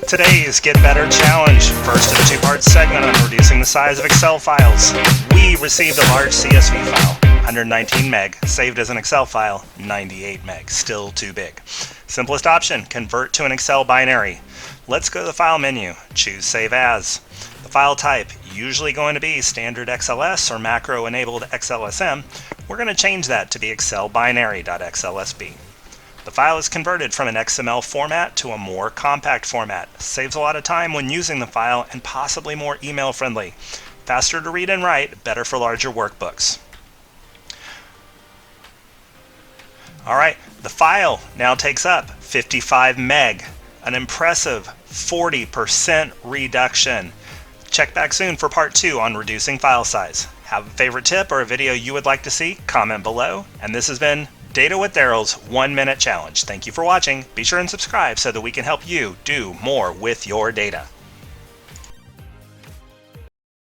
Today's Get Better Challenge, first of a two-part segment on reducing the size of Excel files. We received a large CSV file, 119 meg, saved as an Excel file, 98 meg, still too big. Simplest option, convert to an Excel binary. Let's go to the File menu, choose Save As. The file type, usually going to be standard XLS or macro-enabled XLSM. We're going to change that to be Excel binary.xlsb. The file is converted from an XML format to a more compact format. Saves a lot of time when using the file and possibly more email friendly. Faster to read and write, better for larger workbooks. Alright, the file now takes up 55 meg, an impressive 40% reduction. Check back soon for part 2 on reducing file size. Have a favorite tip or a video you would like to see? Comment below. And this has been Data with Daryl's 1 Minute Challenge. Thank you for watching. Be sure and subscribe so that we can help you do more with your data.